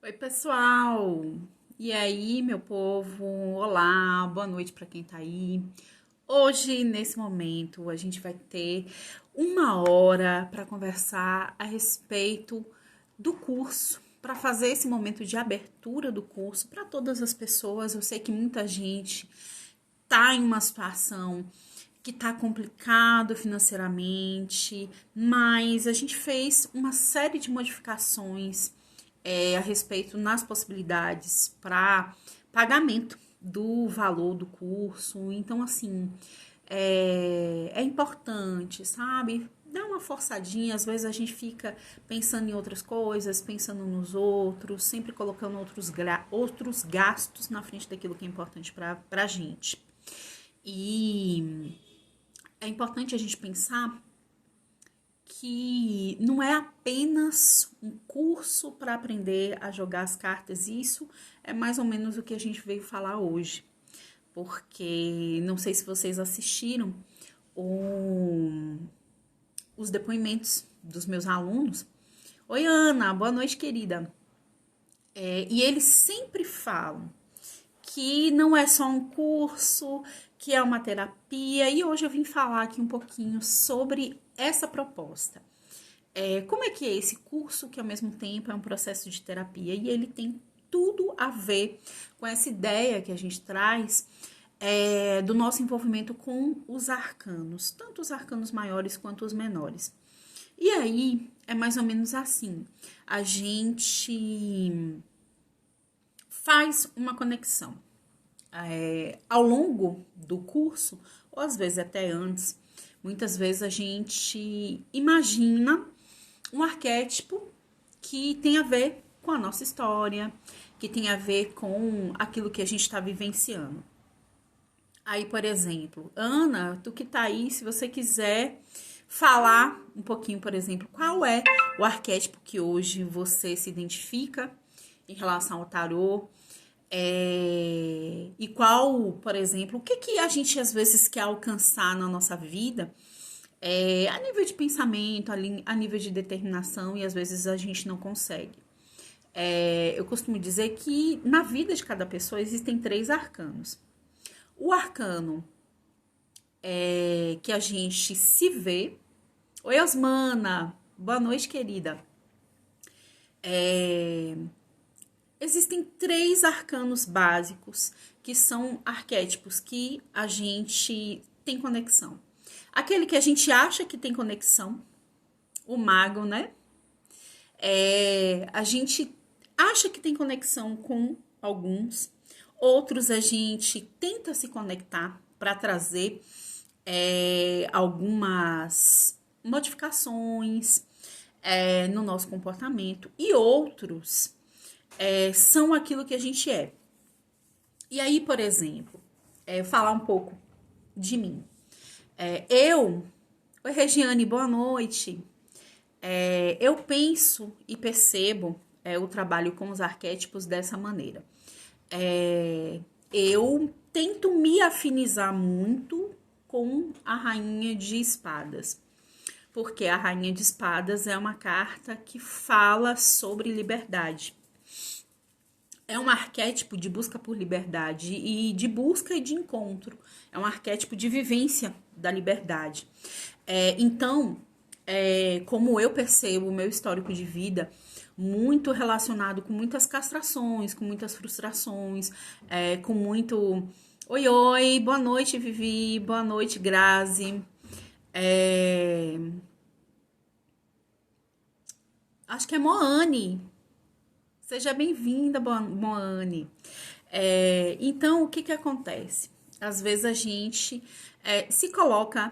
Oi, pessoal! E aí, meu povo? Olá, boa noite para quem tá aí. Hoje, nesse momento, a gente vai ter uma hora para conversar a respeito do curso, para fazer esse momento de abertura do curso para todas as pessoas. Eu sei que muita gente tá em uma situação que tá complicado financeiramente, mas a gente fez uma série de modificações a respeito nas possibilidades para pagamento do valor do curso. Então, assim, é importante, sabe? Dá uma forçadinha, às vezes a gente fica pensando em outras coisas, pensando nos outros, sempre colocando outros gastos na frente daquilo que é importante para a gente. E é importante a gente pensar que não é apenas um curso para aprender a jogar as cartas, isso é mais ou menos o que a gente veio falar hoje. Porque não sei se vocês assistiram os depoimentos dos meus alunos. Oi, Ana, boa noite, querida. E eles sempre falam que não é só um curso, que é uma terapia, e hoje eu vim falar aqui um pouquinho sobre essa proposta. Como é que é esse curso que ao mesmo tempo é um processo de terapia e ele tem tudo a ver com essa ideia que a gente traz do nosso envolvimento com os arcanos, tanto os arcanos maiores quanto os menores. E aí é mais ou menos assim, a gente faz uma conexão ao longo do curso, ou às vezes até antes, muitas vezes a gente imagina um arquétipo que tem a ver com a nossa história, que tem a ver com aquilo que a gente está vivenciando. Aí, por exemplo, Ana, tu que tá aí, se você quiser falar um pouquinho, por exemplo, qual é o arquétipo que hoje você se identifica em relação ao tarô, e qual, por exemplo, o que a gente às vezes quer alcançar na nossa vida, a nível de pensamento, a nível de determinação, e às vezes a gente não consegue. Eu costumo dizer que na vida de cada pessoa existem 3 arcanos. O arcano que a gente se vê. Oi, Osmana, boa noite, querida. Existem 3 arcanos básicos que são arquétipos que a gente tem conexão. Aquele que a gente acha que tem conexão, o mago, né? A gente acha que tem conexão com alguns, outros a gente tenta se conectar para trazer algumas modificações no nosso comportamento, e outros são aquilo que a gente é. E aí, por exemplo, falar um pouco de mim. Oi, Regiane, boa noite. Eu penso e percebo o trabalho com os arquétipos dessa maneira. Eu tento me afinizar muito com a Rainha de Espadas, porque a Rainha de Espadas é uma carta que fala sobre liberdade. É um arquétipo de busca por liberdade e de busca e de encontro. É um arquétipo de vivência da liberdade. Então, como eu percebo o meu histórico de vida, muito relacionado com muitas castrações, com muitas frustrações, com muito... Oi, oi, boa noite, Vivi, boa noite, Grazi. Acho que é Moane. Seja bem-vinda, Moane. Então, o que acontece? Às vezes a gente se coloca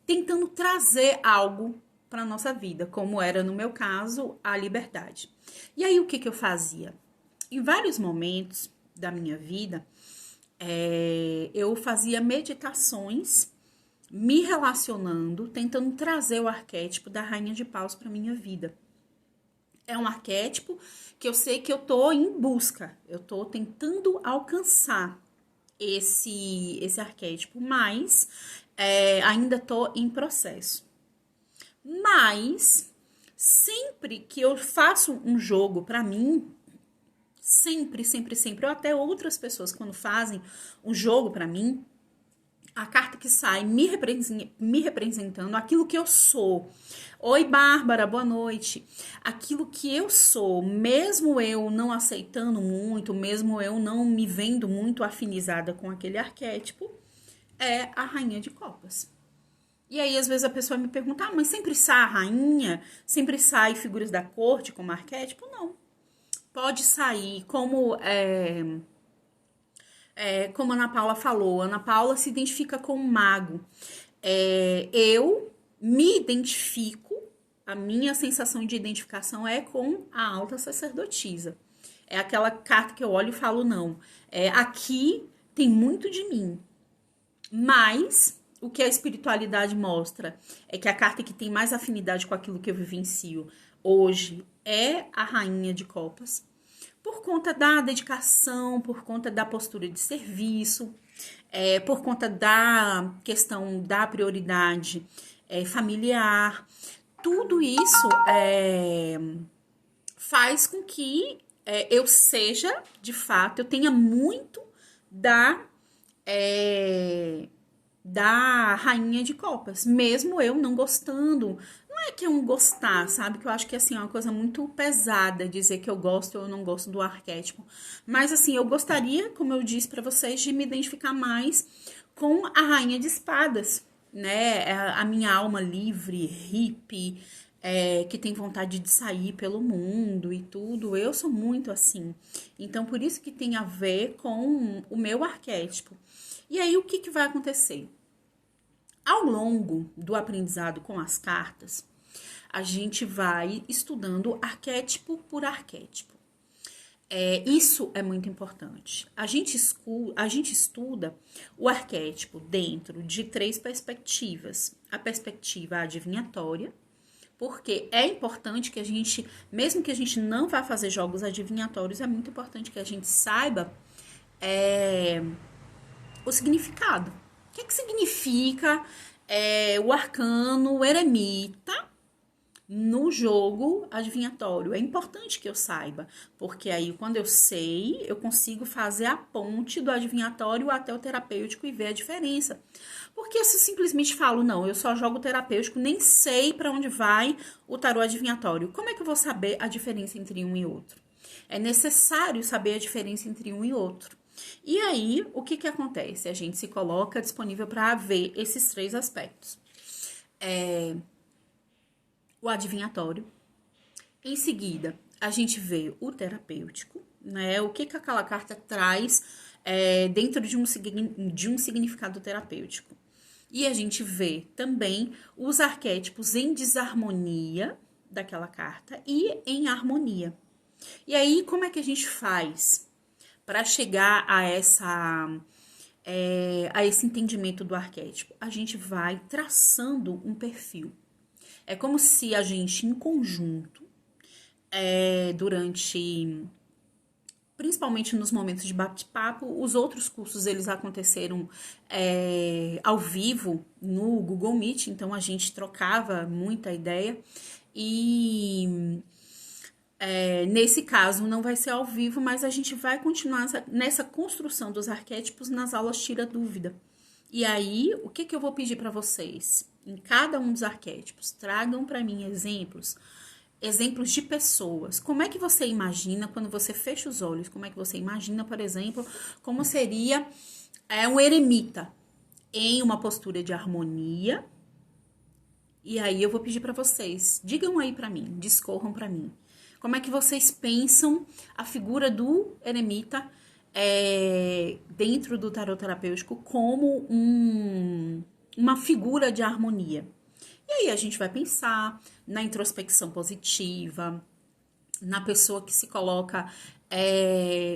tentando trazer algo para nossa vida, como era no meu caso, a liberdade. E aí, o que eu fazia? Em vários momentos da minha vida, eu fazia meditações me relacionando, tentando trazer o arquétipo da Rainha de Paus para minha vida. É um arquétipo que eu sei que eu tô em busca, eu tô tentando alcançar esse arquétipo, mas ainda tô em processo. Mas Sempre que eu faço um jogo para mim, sempre, sempre, sempre, ou até outras pessoas quando fazem um jogo para mim, a carta que sai me representando aquilo que eu sou. Oi, Bárbara, boa noite. Aquilo que eu sou, mesmo eu não aceitando muito, mesmo eu não me vendo muito afinizada com aquele arquétipo, é a Rainha de Copas. E aí, às vezes, a pessoa me pergunta, mas sempre sai a rainha? Sempre sai figuras da corte como arquétipo? Não. Pode sair como como a Ana Paula falou, a Ana Paula se identifica com um mago. Eu me identifico, a minha sensação de identificação é com a alta sacerdotisa. É aquela carta que eu olho e falo, não, aqui tem muito de mim. Mas o que a espiritualidade mostra é que a carta que tem mais afinidade com aquilo que eu vivencio hoje é a Rainha de Copas. Por conta da dedicação, por conta da postura de serviço, por conta da questão da prioridade familiar. Tudo isso faz com que eu seja, de fato, eu tenha muito da Rainha de Copas, mesmo eu não gostando. Não é que é um gostar, sabe? Que eu acho que assim, é uma coisa muito pesada dizer que eu gosto ou eu não gosto do arquétipo. Mas assim, eu gostaria, como eu disse pra vocês, de me identificar mais com a Rainha de Espadas, né? A minha alma livre, hippie, que tem vontade de sair pelo mundo e tudo. Eu sou muito assim. Então, por isso que tem a ver com o meu arquétipo. E aí, o que vai acontecer? Ao longo do aprendizado com as cartas, a gente vai estudando arquétipo por arquétipo. Isso é muito importante. A gente estuda o arquétipo dentro de 3 perspectivas. A perspectiva adivinhatória, porque é importante que a gente, mesmo que a gente não vá fazer jogos adivinhatórios, é muito importante que a gente saiba o significado. O que significa o arcano, o eremita no jogo adivinhatório? É importante que eu saiba, porque aí quando eu sei, eu consigo fazer a ponte do adivinhatório até o terapêutico e ver a diferença. Porque se eu simplesmente falo, não, eu só jogo terapêutico, nem sei para onde vai o tarô adivinhatório, como é que eu vou saber a diferença entre um e outro? É necessário saber a diferença entre um e outro. E aí, o que acontece? A gente se coloca disponível para ver esses 3 aspectos. O adivinhatório. Em seguida, a gente vê o terapêutico, né? O que aquela carta traz dentro de um significado terapêutico. E a gente vê também os arquétipos em desarmonia daquela carta e em harmonia. E aí, como é que a gente faz para chegar a esse entendimento do arquétipo? A gente vai traçando um perfil. É como se a gente, em conjunto, principalmente nos momentos de bate-papo, os outros cursos eles aconteceram ao vivo no Google Meet, então a gente trocava muita ideia e nesse caso não vai ser ao vivo, mas a gente vai continuar nessa construção dos arquétipos nas aulas Tira Dúvida. E aí, o que eu vou pedir para vocês? Em cada um dos arquétipos, tragam para mim exemplos de pessoas. Como é que você imagina quando você fecha os olhos? Como é que você imagina, por exemplo, como seria um eremita em uma postura de harmonia? E aí eu vou pedir para vocês, digam aí para mim, discorram para mim. Como é que vocês pensam a figura do eremita dentro do tarot terapêutico como uma figura de harmonia? E aí a gente vai pensar na introspecção positiva, na pessoa que se coloca,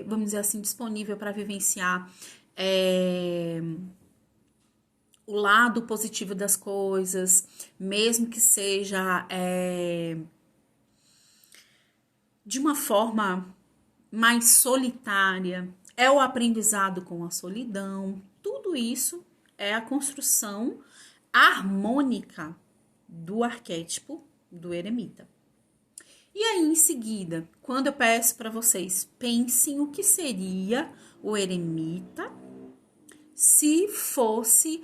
vamos dizer assim, disponível para vivenciar o lado positivo das coisas, mesmo que seja de uma forma mais solitária, é o aprendizado com a solidão. Tudo isso é a construção harmônica do arquétipo do eremita. E aí, em seguida, quando eu peço para vocês, pensem o que seria o eremita se fosse,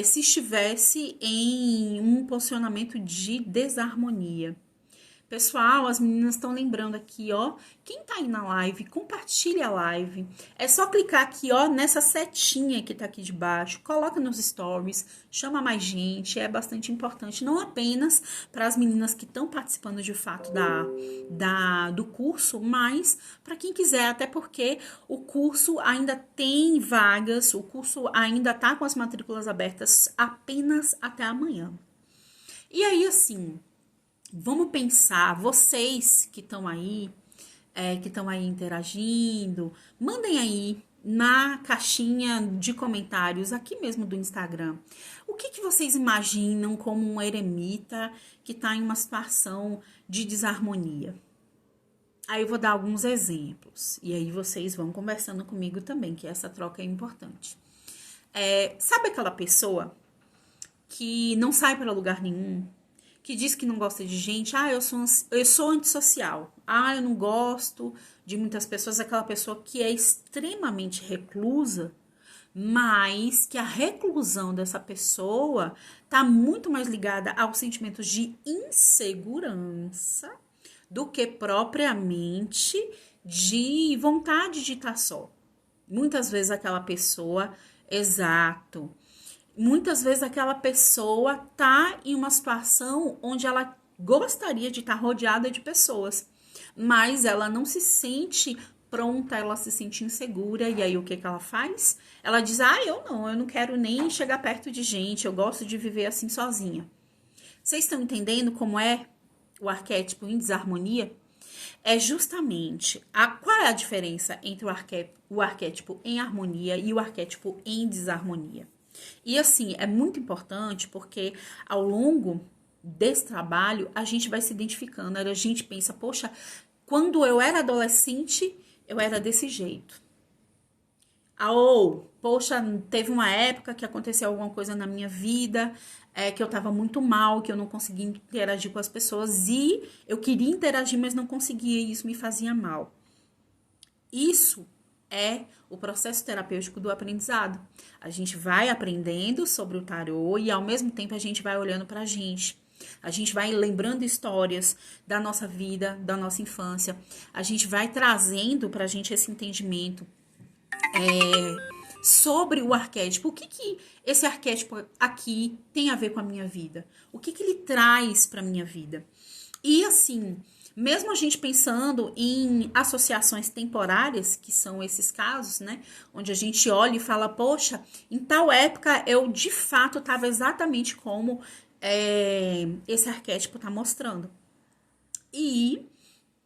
se estivesse em um posicionamento de desarmonia. Pessoal, as meninas estão lembrando aqui, ó. Quem tá aí na live, compartilha a live. É só clicar aqui, ó, nessa setinha que tá aqui de baixo. Coloca nos stories, chama mais gente. É bastante importante, não apenas para as meninas que estão participando de fato do curso, mas para quem quiser, até porque o curso ainda tem vagas, o curso ainda tá com as matrículas abertas apenas até amanhã. E aí, assim, vamos pensar, vocês que estão aí interagindo, mandem aí na caixinha de comentários aqui mesmo do Instagram. O que vocês imaginam como um eremita que está em uma situação de desarmonia? Aí eu vou dar alguns exemplos e aí vocês vão conversando comigo também, que essa troca é importante. Sabe aquela pessoa que não sai para lugar nenhum? Que diz que não gosta de gente, eu sou antissocial, eu não gosto de muitas pessoas, aquela pessoa que é extremamente reclusa, mas que a reclusão dessa pessoa tá muito mais ligada aos sentimentos de insegurança do que propriamente de vontade de estar só. Muitas vezes aquela pessoa, exato, muitas vezes aquela pessoa tá em uma situação onde ela gostaria de estar rodeada de pessoas, mas ela não se sente pronta, ela se sente insegura, e aí o que ela faz? Ela diz, eu não quero nem chegar perto de gente, eu gosto de viver assim sozinha. Vocês estão entendendo como é o arquétipo em desarmonia? É justamente qual é a diferença entre o arquétipo em harmonia e o arquétipo em desarmonia? E assim, é muito importante porque ao longo desse trabalho a gente vai se identificando, a gente pensa, poxa, quando eu era adolescente, eu era desse jeito. Ou, poxa, teve uma época que aconteceu alguma coisa na minha vida, que eu tava muito mal, que eu não conseguia interagir com as pessoas e eu queria interagir, mas não conseguia e isso me fazia mal. Isso é o processo terapêutico do aprendizado. A gente vai aprendendo sobre o tarô e ao mesmo tempo a gente vai olhando pra gente. A gente vai lembrando histórias da nossa vida, da nossa infância. A gente vai trazendo pra gente esse entendimento sobre o arquétipo. O que esse arquétipo aqui tem a ver com a minha vida? O que ele traz pra minha vida? E assim, mesmo a gente pensando em associações temporárias, que são esses casos, né? Onde a gente olha e fala, poxa, em tal época eu de fato estava exatamente como esse arquétipo está mostrando. E,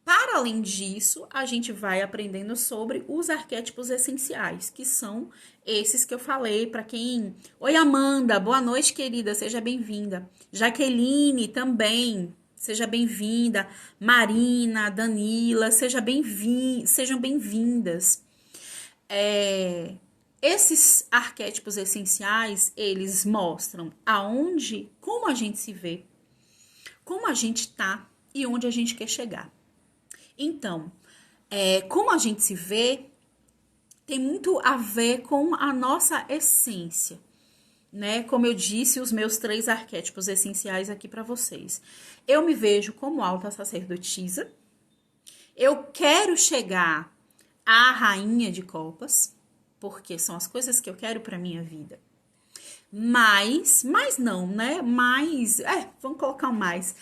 para além disso, a gente vai aprendendo sobre os arquétipos essenciais, que são esses que eu falei para quem... Oi, Amanda, boa noite, querida, seja bem-vinda. Jaqueline, também... Seja bem-vinda, Marina, Danila, sejam bem-vindas. Esses arquétipos essenciais, eles mostram como a gente se vê, como a gente tá e onde a gente quer chegar. Então, como a gente se vê tem muito a ver com a nossa essência, né? Como eu disse, os meus 3 arquétipos essenciais aqui para vocês. Eu me vejo como alta sacerdotisa. Eu quero chegar à rainha de copas, porque são as coisas que eu quero para minha vida. Mas não, né? Vamos colocar um mais.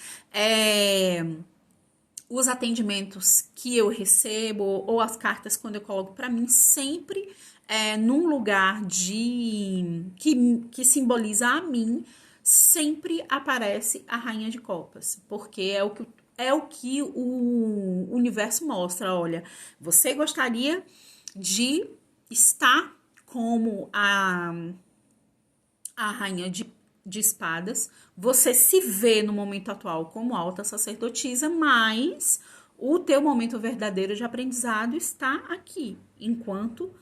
Os atendimentos que eu recebo ou as cartas quando eu coloco para mim sempre num lugar que simboliza a mim, sempre aparece a Rainha de Copas, porque é o que o universo mostra. Olha, você gostaria de estar como a Rainha de Espadas, você se vê no momento atual como alta sacerdotisa, mas o teu momento verdadeiro de aprendizado está aqui, enquanto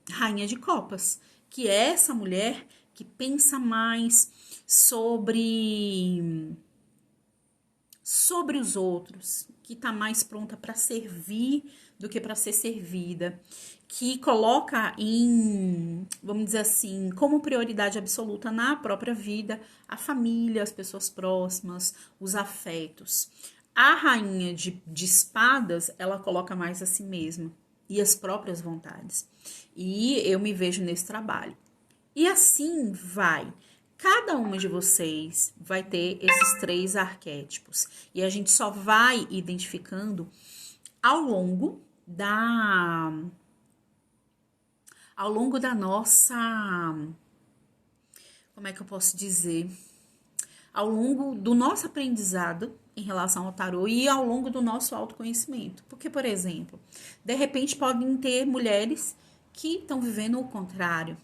Rainha de Copas, que é essa mulher que pensa mais sobre sobre os outros, que está mais pronta para servir do que para ser servida, que coloca em, vamos dizer assim, como prioridade absoluta na própria vida a família, as pessoas próximas, os afetos. A rainha de espadas, ela coloca mais a si mesma e as próprias vontades. E eu me vejo nesse trabalho. E assim vai. Cada uma de vocês vai ter esses 3 arquétipos. E a gente só vai identificando ao longo da nossa, como é que eu posso dizer? Ao longo do nosso aprendizado em relação ao tarô e ao longo do nosso autoconhecimento. Porque, por exemplo, de repente podem ter mulheres que estão vivendo o contrário.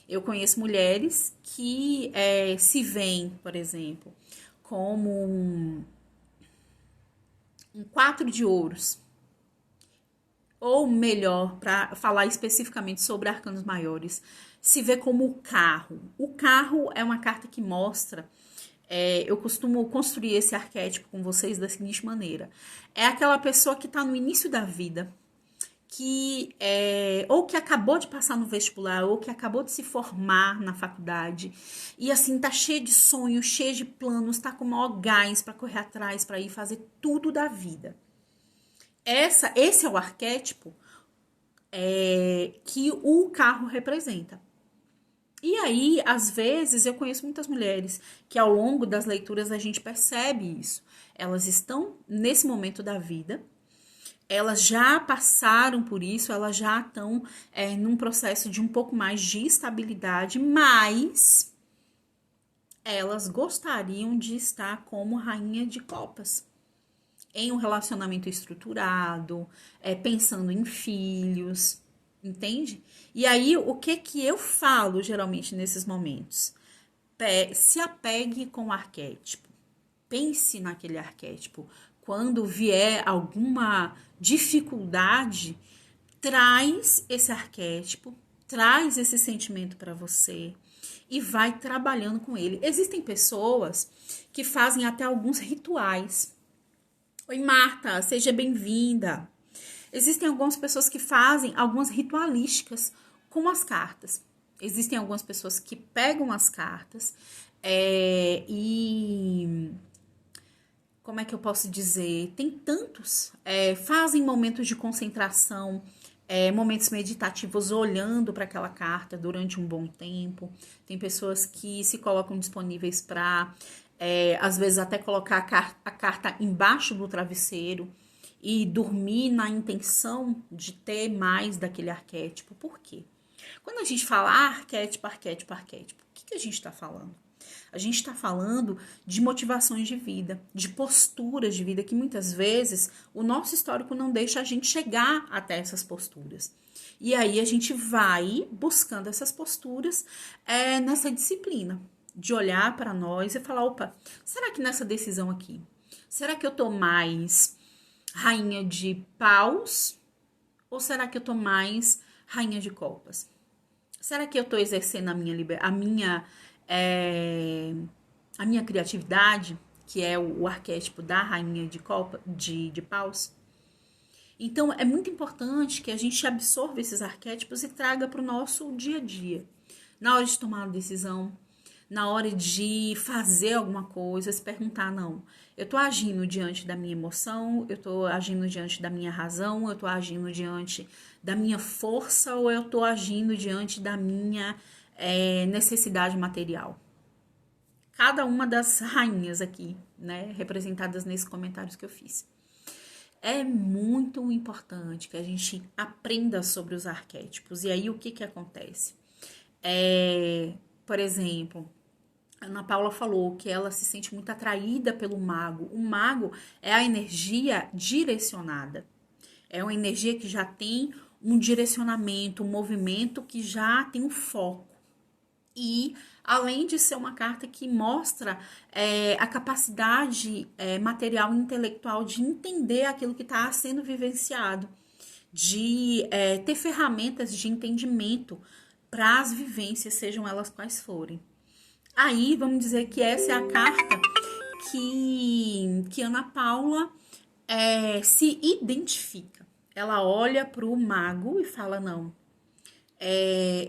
Eu conheço mulheres que se veem, por exemplo, como um 4 de ouros. Ou melhor, para falar especificamente sobre arcanos maiores, se vê como o carro. O carro é uma carta que mostra, eu costumo construir esse arquétipo com vocês da seguinte maneira. É aquela pessoa que está no início da vida, que ou que acabou de passar no vestibular, ou que acabou de se formar na faculdade, e assim, tá cheio de sonhos, cheio de planos, tá com o maior gás para correr atrás, para ir fazer tudo da vida. Esse é o arquétipo que o carro representa. E aí, às vezes, eu conheço muitas mulheres que ao longo das leituras a gente percebe isso. Elas estão nesse momento da vida, elas já passaram por isso, elas já estão num processo de um pouco mais de estabilidade, mas elas gostariam de estar como rainha de copas. Em um relacionamento estruturado, pensando em filhos, entende? E aí, o que eu falo geralmente nesses momentos? Se apegue com o arquétipo. Pense naquele arquétipo. Quando vier alguma dificuldade, traz esse arquétipo, traz esse sentimento para você e vai trabalhando com ele. Existem pessoas que fazem até alguns rituais. Oi, Marta, seja bem-vinda. Existem algumas pessoas que fazem algumas ritualísticas com as cartas. Existem algumas pessoas que pegam as cartas e... Como é que eu posso dizer? Tem tantos. Fazem momentos de concentração, momentos meditativos olhando para aquela carta durante um bom tempo. Tem pessoas que se colocam disponíveis para... às vezes até colocar a carta embaixo do travesseiro e dormir na intenção de ter mais daquele arquétipo. Por quê? Quando a gente fala arquétipo, o que a gente está falando? A gente está falando de motivações de vida, de posturas de vida que muitas vezes o nosso histórico não deixa a gente chegar até essas posturas. E aí a gente vai buscando essas posturas nessa disciplina de olhar para nós e falar, opa, será que nessa decisão aqui, será que eu tô mais rainha de paus ou será que eu tô mais rainha de copas? Será que eu tô exercendo a minha criatividade, que é o arquétipo da rainha de paus? Então, é muito importante que a gente absorva esses arquétipos e traga para o nosso dia a dia. Na hora de tomar uma decisão, na hora de fazer alguma coisa, se perguntar, não, eu tô agindo diante da minha emoção, eu tô agindo diante da minha razão, eu tô agindo diante da minha força ou eu tô agindo diante da minha necessidade material. Cada uma das rainhas aqui, né, representadas nesses comentários que eu fiz. É muito importante que a gente aprenda sobre os arquétipos. E aí, o que acontece? Por exemplo, a Ana Paula falou que ela se sente muito atraída pelo mago. O mago é a energia direcionada. É uma energia que já tem um direcionamento, um movimento que já tem um foco. E, além de ser uma carta que mostra a capacidade material e intelectual de entender aquilo que está sendo vivenciado, de ter ferramentas de entendimento para as vivências, sejam elas quais forem. Aí, vamos dizer que essa é a carta que Ana Paula se identifica. Ela olha para o mago e fala, não,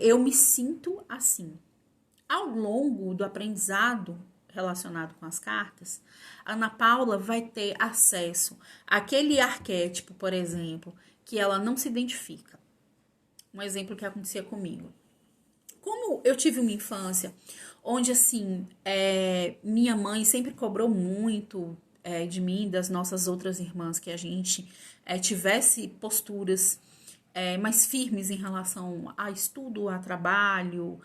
eu me sinto assim. Ao longo do aprendizado relacionado com as cartas, a Ana Paula vai ter acesso àquele arquétipo, por exemplo, que ela não se identifica. Um exemplo que acontecia comigo. Como eu tive uma infância onde, assim, minha mãe sempre cobrou muito de mim, das nossas outras irmãs, que a gente tivesse posturas mais firmes em relação a estudo, a trabalho.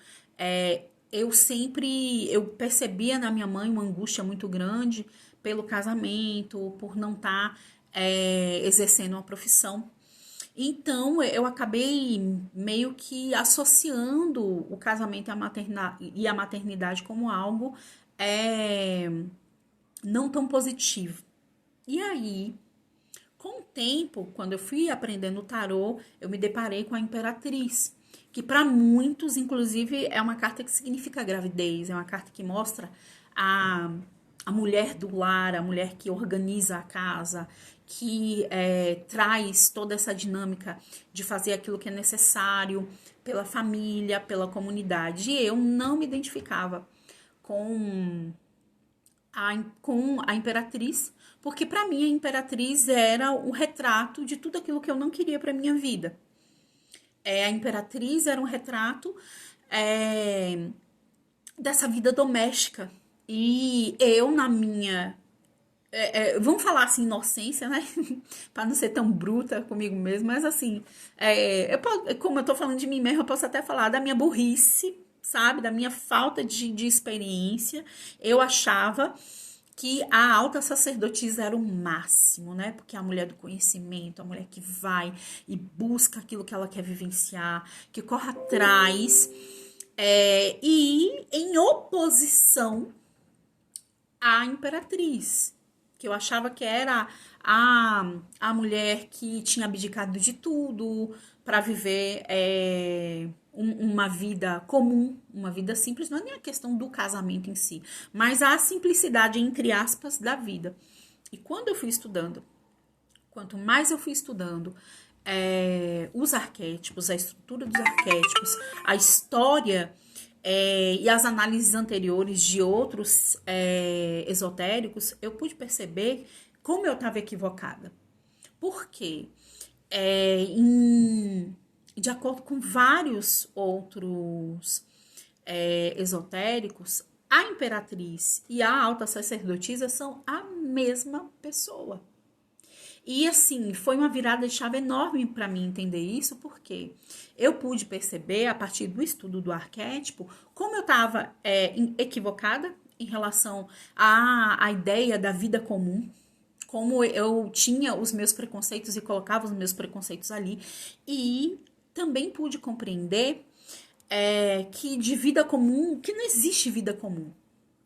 Eu percebia na minha mãe uma angústia muito grande pelo casamento, por não estar exercendo uma profissão. Então, eu acabei meio que associando o casamento e a maternidade como algo não tão positivo. E aí, com o tempo, quando eu fui aprendendo o tarô, eu me deparei com a Imperatriz, que para muitos, inclusive, é uma carta que significa gravidez, é uma carta que mostra a mulher do lar, a mulher que organiza a casa, que traz toda essa dinâmica de fazer aquilo que é necessário pela família, pela comunidade. E eu não me identificava com a Imperatriz, porque para mim a Imperatriz era o retrato de tudo aquilo que eu não queria para minha vida. A Imperatriz era um retrato dessa vida doméstica. E eu, na minha vamos falar assim, inocência, né? Para não ser tão bruta comigo mesmo, mas assim, como eu tô falando de mim mesma, eu posso até falar da minha burrice, sabe? Da minha falta de experiência. Eu achava que a alta sacerdotisa era o máximo, né? Porque é a mulher do conhecimento, a mulher que vai e busca aquilo que ela quer vivenciar, que corre atrás, e em oposição à Imperatriz, que eu achava que era a mulher que tinha abdicado de tudo para viver uma vida comum, uma vida simples. Não é nem a questão do casamento em si, mas a simplicidade, entre aspas, da vida. E quando eu fui estudando, quanto mais eu fui estudando os arquétipos, a estrutura dos arquétipos, a história e as análises anteriores de outros esotéricos, eu pude perceber como eu estava equivocada. Por quê? De acordo com vários outros esotéricos, a Imperatriz e a alta sacerdotisa são a mesma pessoa. E assim, foi uma virada de chave enorme para mim entender isso, porque eu pude perceber, a partir do estudo do arquétipo, como eu estava equivocada em relação à ideia da vida comum, como eu tinha os meus preconceitos e colocava os meus preconceitos ali, e também pude compreender que de vida comum, que não existe vida comum.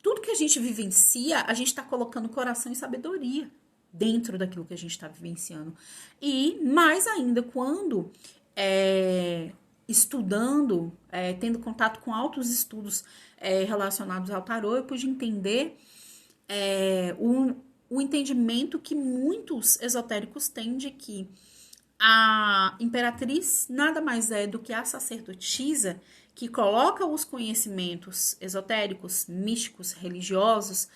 Tudo que a gente vivencia, a gente está colocando coração e sabedoria dentro daquilo que a gente está vivenciando. E mais ainda, quando estudando, tendo contato com altos estudos relacionados ao tarô, eu pude entender o entendimento que muitos esotéricos têm de que a Imperatriz nada mais é do que a sacerdotisa que coloca os conhecimentos esotéricos, místicos, religiosos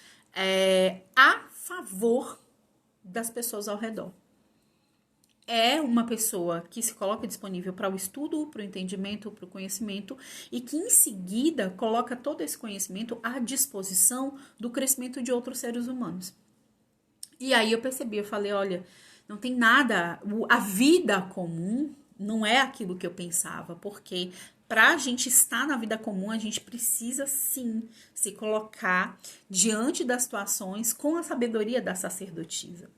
a favor das pessoas ao redor. É uma pessoa que se coloca disponível para o estudo, para o entendimento, para o conhecimento e que em seguida coloca todo esse conhecimento à disposição do crescimento de outros seres humanos. E aí eu percebi, eu falei, olha, não tem nada, a vida comum não é aquilo que eu pensava, porque para a gente estar na vida comum, a gente precisa sim se colocar diante das situações com a sabedoria da sacerdotisa.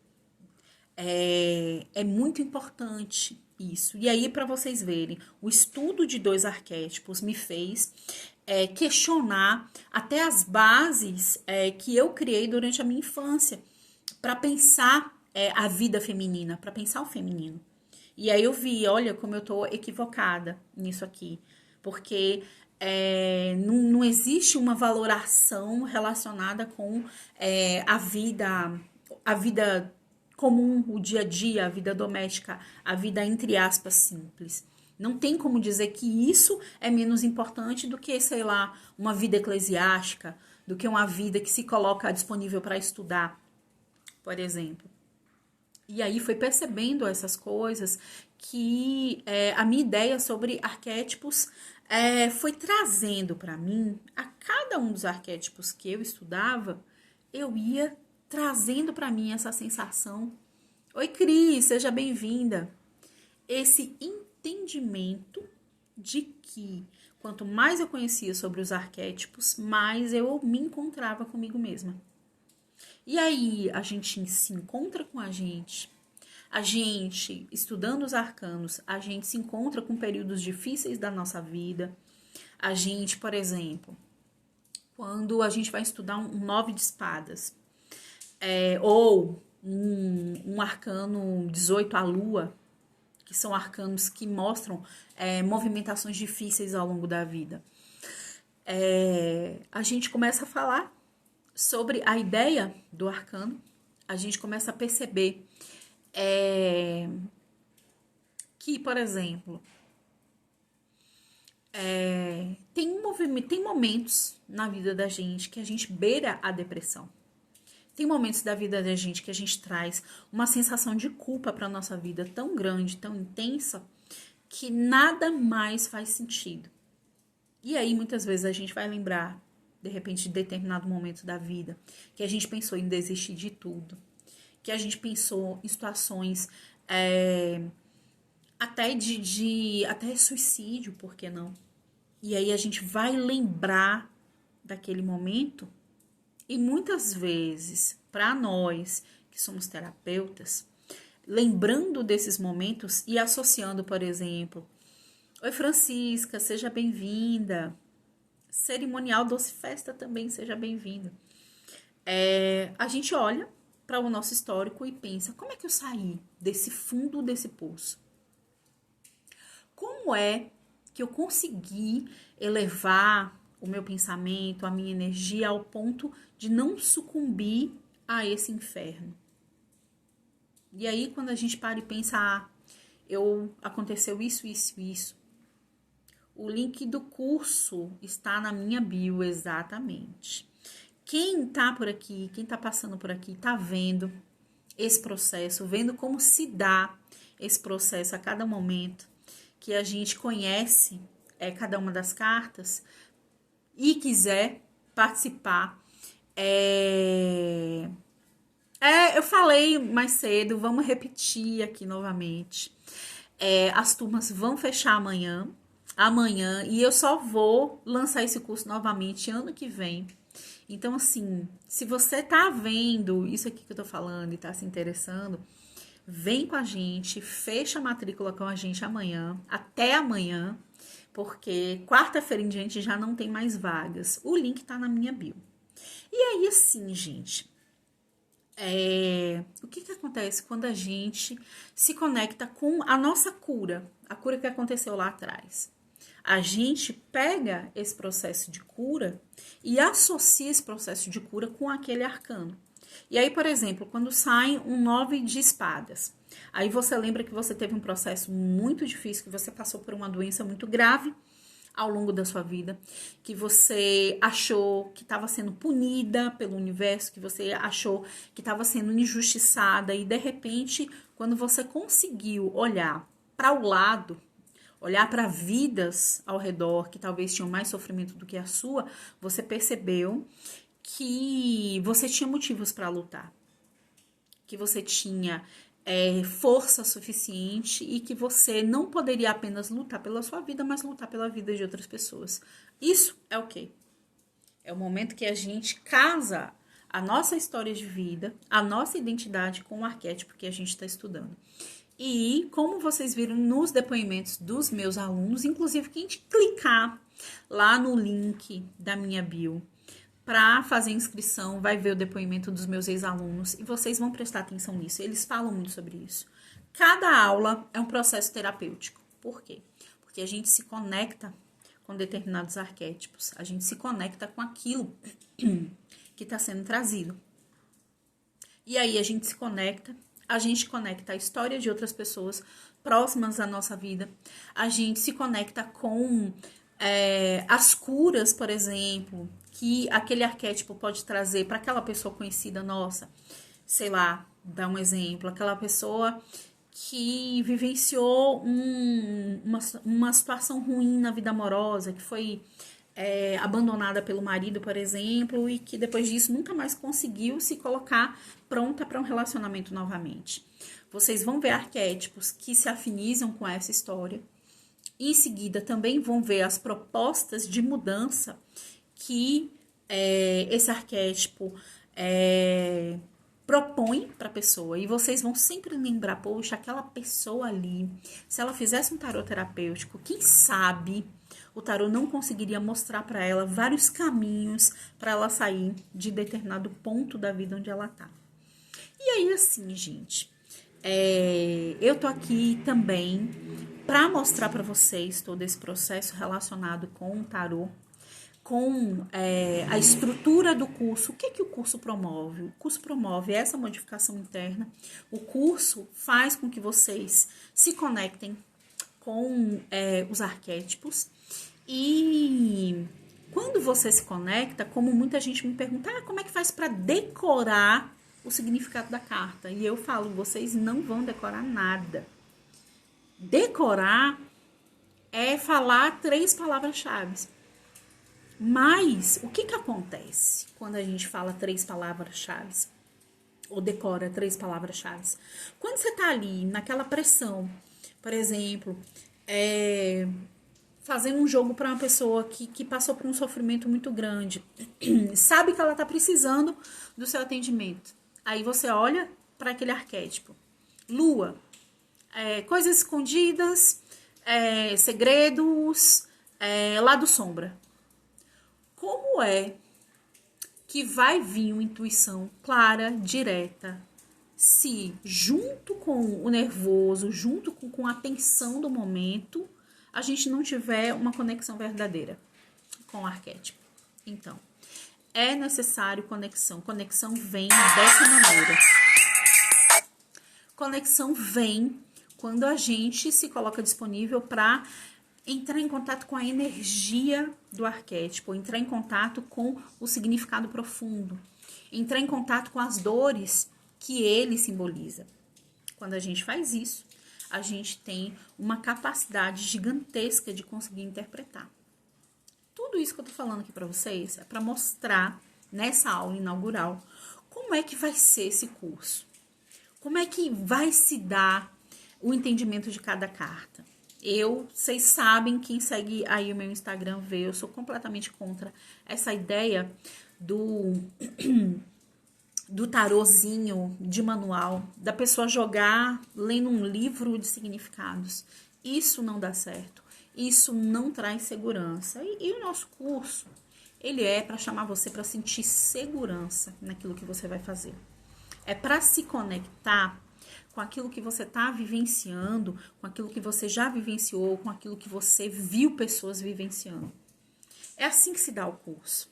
É muito importante isso. E aí, para vocês verem, o estudo de 2 arquétipos me fez questionar até as bases que eu criei durante a minha infância para pensar a vida feminina, para pensar o feminino. E aí eu vi, olha como eu tô equivocada nisso aqui, porque Não existe uma valoração relacionada com a vida comum, o dia a dia, a vida doméstica, a vida entre aspas simples. Não tem como dizer que isso é menos importante do que, sei lá, uma vida eclesiástica, do que uma vida que se coloca disponível para estudar, por exemplo. E aí foi percebendo essas coisas que a minha ideia sobre arquétipos foi trazendo para mim, a cada um dos arquétipos que eu estudava, eu ia trazendo para mim essa sensação. Oi, Cris, seja bem-vinda. Esse entendimento de que quanto mais eu conhecia sobre os arquétipos, mais eu me encontrava comigo mesma. E aí a gente se encontra com a gente, estudando os arcanos, a gente se encontra com períodos difíceis da nossa vida. A gente, por exemplo, quando a gente vai estudar um 9 de espadas, ou um arcano 18 à lua, que são arcanos que mostram movimentações difíceis ao longo da vida. A gente começa a falar sobre a ideia do arcano, a gente começa a perceber que, por exemplo, tem momentos na vida da gente que a gente beira a depressão. Tem momentos da vida da gente que a gente traz uma sensação de culpa para a nossa vida tão grande, tão intensa, que nada mais faz sentido. E aí, muitas vezes, a gente vai lembrar, de repente, de determinado momento da vida, que a gente pensou em desistir de tudo, que a gente pensou em situações até suicídio, por que não? E aí a gente vai lembrar daquele momento e muitas vezes, para nós que somos terapeutas, lembrando desses momentos e associando, por exemplo, oi Francisca, seja bem-vinda. Cerimonial Doce Festa também, seja bem-vinda. A gente olha para o nosso histórico e pensa, como é que eu saí desse fundo desse poço? Como é que eu consegui elevar o meu pensamento, a minha energia ao ponto de não sucumbir a esse inferno? E aí, quando a gente para e pensa, aconteceu isso. O link do curso está na minha bio, exatamente. Quem tá por aqui, quem tá passando por aqui, tá vendo esse processo, vendo como se dá esse processo a cada momento que a gente conhece cada uma das cartas e quiser participar. Eu falei mais cedo, vamos repetir aqui novamente. As turmas vão fechar amanhã, e eu só vou lançar esse curso novamente ano que vem. Então, assim, se você tá vendo isso aqui que eu tô falando e tá se interessando, vem com a gente, fecha a matrícula com a gente até amanhã, porque quarta-feira em diante já não tem mais vagas. O link tá na minha bio. E aí, assim, gente, o que acontece quando a gente se conecta com a nossa cura, a cura que aconteceu lá atrás? A gente pega esse processo de cura e associa esse processo de cura com aquele arcano. E aí, por exemplo, quando sai um 9 de espadas, aí você lembra que você teve um processo muito difícil, que você passou por uma doença muito grave ao longo da sua vida, que você achou que estava sendo punida pelo universo, que você achou que estava sendo injustiçada, e de repente, quando você conseguiu olhar para o lado, olhar para vidas ao redor que talvez tinham mais sofrimento do que a sua, você percebeu que você tinha motivos para lutar, que você tinha força suficiente e que você não poderia apenas lutar pela sua vida, mas lutar pela vida de outras pessoas. Isso é o quê? É o momento que a gente casa a nossa história de vida, a nossa identidade com o arquétipo que a gente está estudando. E como vocês viram nos depoimentos dos meus alunos, inclusive quem clicar lá no link da minha bio para fazer inscrição, vai ver o depoimento dos meus ex-alunos e vocês vão prestar atenção nisso. Eles falam muito sobre isso. Cada aula é um processo terapêutico. Por quê? Porque a gente se conecta com determinados arquétipos. A gente se conecta com aquilo que está sendo trazido. E aí a gente conecta a história de outras pessoas próximas à nossa vida. A gente se conecta com as curas, por exemplo, que aquele arquétipo pode trazer para aquela pessoa conhecida nossa. Sei lá, dar um exemplo, aquela pessoa que vivenciou uma situação ruim na vida amorosa, que foi abandonada pelo marido, por exemplo, e que depois disso nunca mais conseguiu se colocar pronta para um relacionamento novamente. Vocês vão ver arquétipos que se afinizam com essa história. Em seguida, também vão ver as propostas de mudança que esse arquétipo propõe para a pessoa. E vocês vão sempre lembrar, poxa, aquela pessoa ali, se ela fizesse um tarô terapêutico, quem sabe o tarô não conseguiria mostrar para ela vários caminhos para ela sair de determinado ponto da vida onde ela tá. E aí, assim, gente, eu tô aqui também para mostrar para vocês todo esse processo relacionado com o tarô, com a estrutura do curso. O que o curso promove? O curso promove essa modificação interna. O curso faz com que vocês se conectem com os arquétipos. E quando você se conecta, como muita gente me pergunta, como é que faz para decorar o significado da carta? E eu falo, vocês não vão decorar nada. Decorar é falar 3 palavras-chave. Mas o que acontece quando a gente fala 3 palavras-chave? Ou decora 3 palavras-chave? Quando você tá ali naquela pressão, por exemplo, fazendo um jogo para uma pessoa que passou por um sofrimento muito grande, sabe que ela tá precisando do seu atendimento. Aí você olha para aquele arquétipo. Lua, coisas escondidas, segredos, lado sombra. Como é que vai vir uma intuição clara, direta, se junto com o nervoso, junto com a tensão do momento, a gente não tiver uma conexão verdadeira com o arquétipo? Então, é necessário conexão. Conexão vem dessa maneira. Conexão vem quando a gente se coloca disponível para entrar em contato com a energia do arquétipo, entrar em contato com o significado profundo, entrar em contato com as dores que ele simboliza. Quando a gente faz isso, a gente tem uma capacidade gigantesca de conseguir interpretar. Tudo isso que eu tô falando aqui para vocês é para mostrar nessa aula inaugural como é que vai ser esse curso, como é que vai se dar o entendimento de cada carta. Vocês sabem, quem segue aí o meu Instagram vê, eu sou completamente contra essa ideia do tarozinho de manual, da pessoa jogar lendo um livro de significados. Isso não dá certo, isso não traz segurança. E o nosso curso, ele é para chamar você para sentir segurança naquilo que você vai fazer. É para se conectar com aquilo que você está vivenciando, com aquilo que você já vivenciou, com aquilo que você viu pessoas vivenciando. É assim que se dá o curso.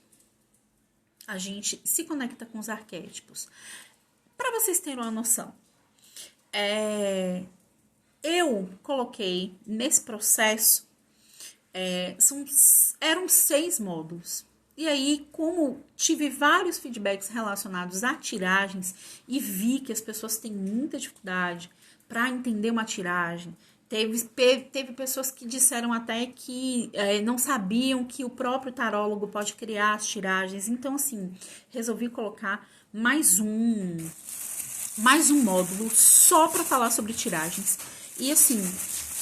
A gente se conecta com os arquétipos. Para vocês terem uma noção, eu coloquei nesse processo, eram 6 módulos. E aí, como tive vários feedbacks relacionados a tiragens e vi que as pessoas têm muita dificuldade para entender uma tiragem, teve pessoas que disseram até que não sabiam que o próprio tarólogo pode criar as tiragens. Então, assim, resolvi colocar mais um módulo só para falar sobre tiragens. E, assim,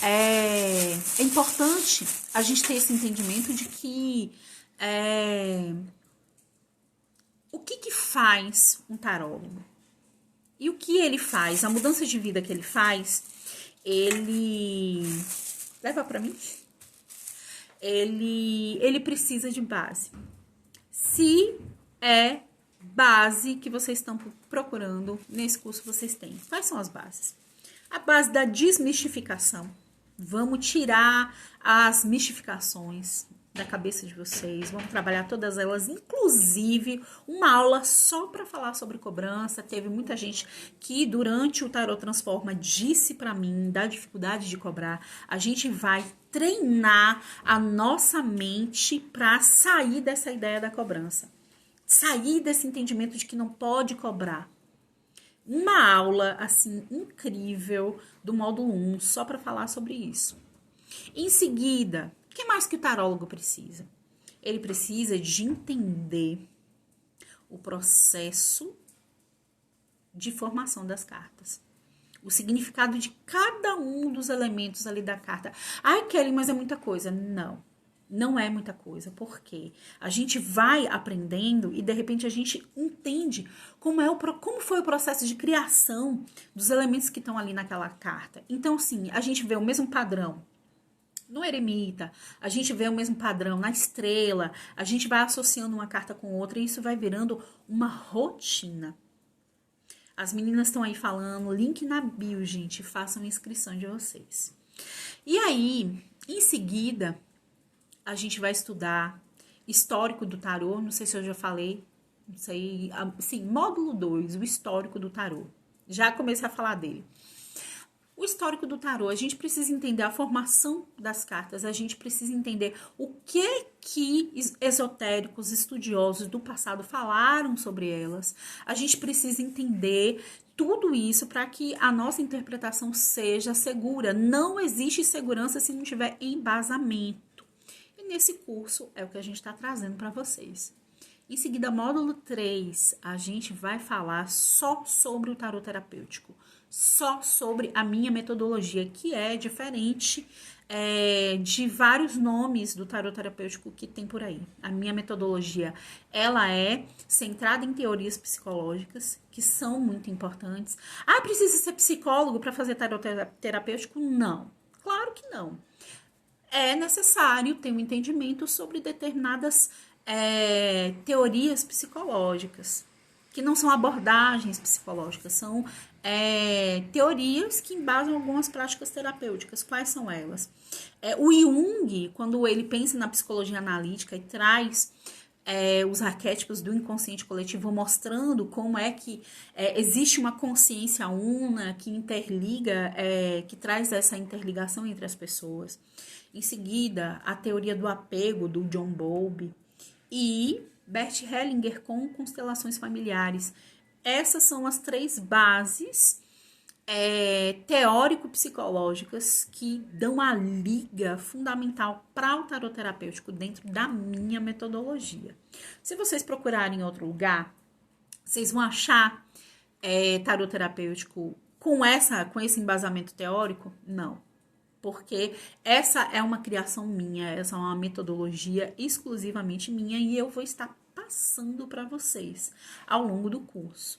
é importante a gente ter esse entendimento de que o que faz um tarólogo? E o que ele faz? A mudança de vida que ele faz, ele... Leva pra mim? Ele precisa de base. Se é base que vocês estão procurando, nesse curso vocês têm. Quais são as bases? A base da desmistificação. Vamos tirar as mistificações. da cabeça de vocês, vamos trabalhar todas elas, inclusive uma aula só para falar sobre cobrança. Teve muita gente que durante o Tarot Transforma disse para mim da dificuldade de cobrar. A gente vai treinar a nossa mente para sair dessa ideia da cobrança, sair desse entendimento de que não pode cobrar. Uma aula assim incrível do módulo 1 só para falar sobre isso. Em seguida, o que mais que o tarólogo precisa? Ele precisa de entender o processo de formação das cartas. O significado de cada um dos elementos ali da carta. Ai, Kelly, mas é muita coisa. Não é muita coisa. Por quê? A gente vai aprendendo e, de repente, a gente entende como foi o processo de criação dos elementos que estão ali naquela carta. Então, sim, a gente vê o mesmo padrão no eremita, a gente vê o mesmo padrão na estrela, a gente vai associando uma carta com outra e isso vai virando uma rotina. As meninas estão aí falando, link na bio, gente, façam a inscrição de vocês. E aí, em seguida, a gente vai estudar histórico do tarô, não sei se eu já falei, não sei, sim, módulo 2, o histórico do tarô. Já comecei a falar dele. O histórico do tarô, a gente precisa entender a formação das cartas, a gente precisa entender o que esotéricos, estudiosos do passado falaram sobre elas. A gente precisa entender tudo isso para que a nossa interpretação seja segura. Não existe segurança se não tiver embasamento. E nesse curso é o que a gente está trazendo para vocês. Em seguida, módulo 3, a gente vai falar só sobre o tarô terapêutico, só sobre a minha metodologia, que é diferente de vários nomes do tarô terapêutico que tem por aí. A minha metodologia, ela é centrada em teorias psicológicas, que são muito importantes. Ah, precisa ser psicólogo para fazer tarô terapêutico? Não, claro que não. É necessário ter um entendimento sobre determinadas teorias psicológicas, que não são abordagens psicológicas, são teorias que embasam algumas práticas terapêuticas. Quais são elas? O Jung, quando ele pensa na psicologia analítica e traz os arquétipos do inconsciente coletivo, mostrando como é que existe uma consciência una que interliga, que traz essa interligação entre as pessoas. Em seguida, a teoria do apego, do John Bowlby, e Bert Hellinger com constelações familiares. Essas são as 3 bases teórico-psicológicas que dão a liga fundamental para o tarot terapêutico dentro da minha metodologia. Se vocês procurarem em outro lugar, vocês vão achar tarot terapêutico com esse embasamento teórico? Não. Porque essa é uma criação minha, essa é uma metodologia exclusivamente minha e eu vou estar passando para vocês ao longo do curso.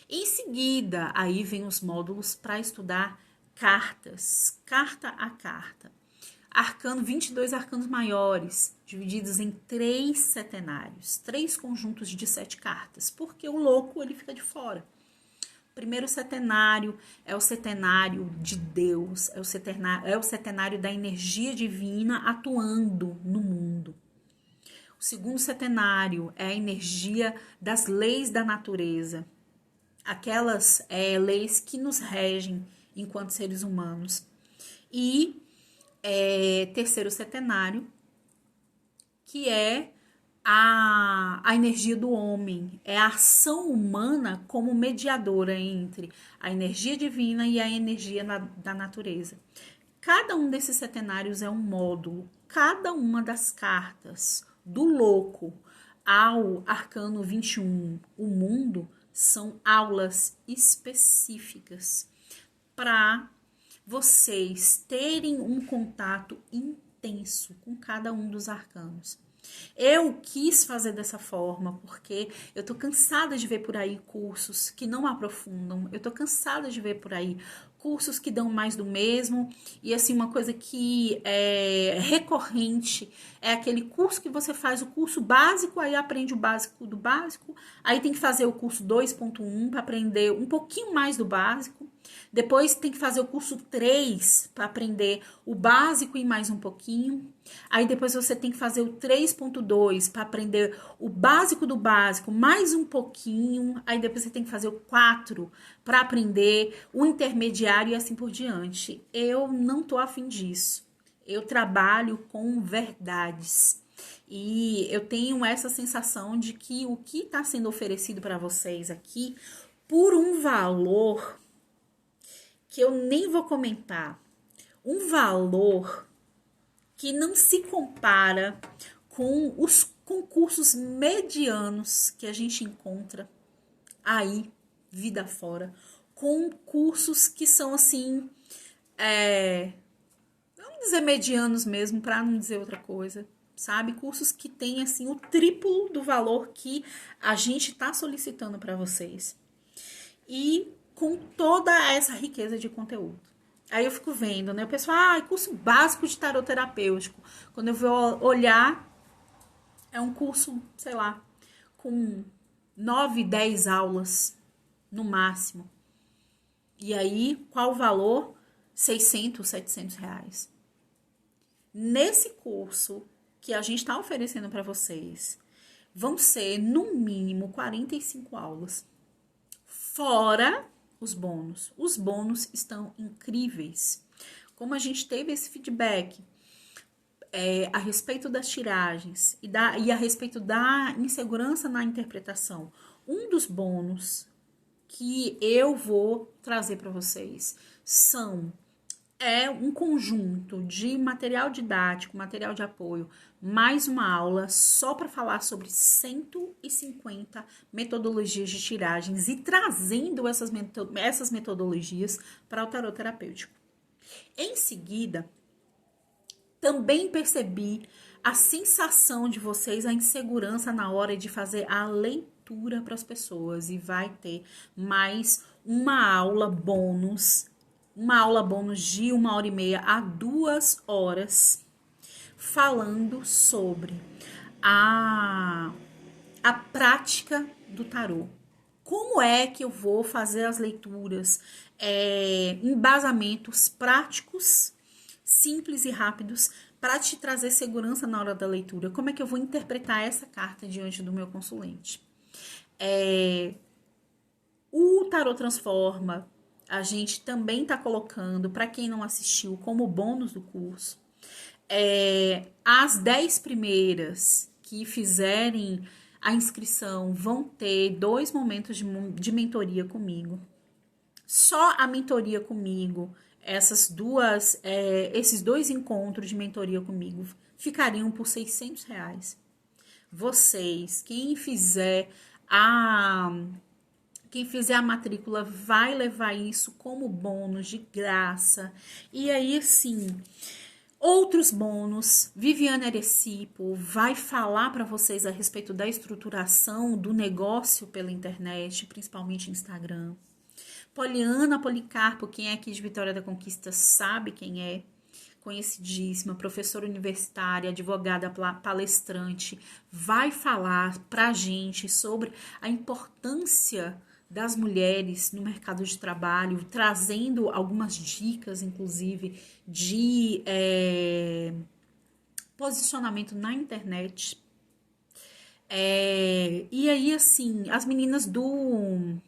Em seguida, aí vem os módulos para estudar cartas, carta a carta. 22 arcanos maiores, divididos em 3 setenários, 3 conjuntos de 7 cartas, porque o louco ele fica de fora. Primeiro setenário é o setenário de Deus, é o setenário da energia divina atuando no mundo. O segundo setenário é a energia das leis da natureza, aquelas leis que nos regem enquanto seres humanos. E terceiro setenário, que é a energia do homem, é a ação humana como mediadora entre a energia divina e a energia da natureza. Cada um desses setenários é um módulo, cada uma das cartas, do louco ao arcano 21, o mundo, são aulas específicas para vocês terem um contato intenso com cada um dos arcanos. Eu quis fazer dessa forma porque eu tô cansada de ver por aí cursos que não aprofundam, eu tô cansada de ver por aí cursos que dão mais do mesmo, e assim, uma coisa que é recorrente é aquele curso que você faz o curso básico, aí aprende o básico do básico, aí tem que fazer o curso 2.1 para aprender um pouquinho mais do básico, Depois tem que fazer o curso 3 para aprender o básico e mais um pouquinho. Aí depois você tem que fazer o 3.2 para aprender o básico do básico, mais um pouquinho. Aí depois você tem que fazer o 4 para aprender o intermediário e assim por diante. Eu não tô afim disso. Eu trabalho com verdades. E eu tenho essa sensação de que o que está sendo oferecido para vocês aqui, por um valor que eu nem vou comentar, um valor que não se compara com os concursos medianos que a gente encontra aí, vida fora, com cursos que são assim, vamos dizer medianos mesmo, para não dizer outra coisa, sabe? Cursos que têm assim o triplo do valor que a gente está solicitando para vocês. E com toda essa riqueza de conteúdo. Aí eu fico vendo, né? O pessoal, curso básico de tarot terapêutico. Quando eu vou olhar, é um curso, sei lá, com 9, 10 aulas no máximo. E aí, qual o valor? 600, 700 reais. Nesse curso que a gente está oferecendo para vocês, vão ser, no mínimo, 45 aulas. Fora os bônus. Os bônus estão incríveis. Como a gente teve esse feedback a respeito das tiragens e a respeito da insegurança na interpretação, um dos bônus que eu vou trazer para vocês é um conjunto de material didático, material de apoio, mais uma aula só para falar sobre 150 metodologias de tiragens e trazendo essas metodologias para o tarot terapêutico. Em seguida, também percebi a sensação de vocês, a insegurança na hora de fazer a leitura para as pessoas, e vai ter mais uma aula bônus de 1h30 a 2 horas, falando sobre a prática do tarô. Como é que eu vou fazer as leituras? Embasamentos práticos, simples e rápidos, para te trazer segurança na hora da leitura. Como é que eu vou interpretar essa carta diante do meu consulente? O Tarot Transforma, a gente também está colocando, para quem não assistiu, como bônus do curso. As 10 primeiras que fizerem a inscrição vão ter 2 momentos de mentoria comigo. Só a mentoria comigo, esses 2 encontros de mentoria comigo, ficariam por R$600. Vocês, quem fizer a matrícula vai levar isso como bônus de graça. E aí, assim, outros bônus. Viviane Arecipo vai falar para vocês a respeito da estruturação do negócio pela internet, principalmente Instagram. Poliana Policarpo, quem é aqui de Vitória da Conquista sabe quem é, conhecidíssima, professora universitária, advogada, palestrante, vai falar pra gente sobre a importância das mulheres no mercado de trabalho, trazendo algumas dicas, inclusive, de posicionamento na internet. E aí, assim, as meninas do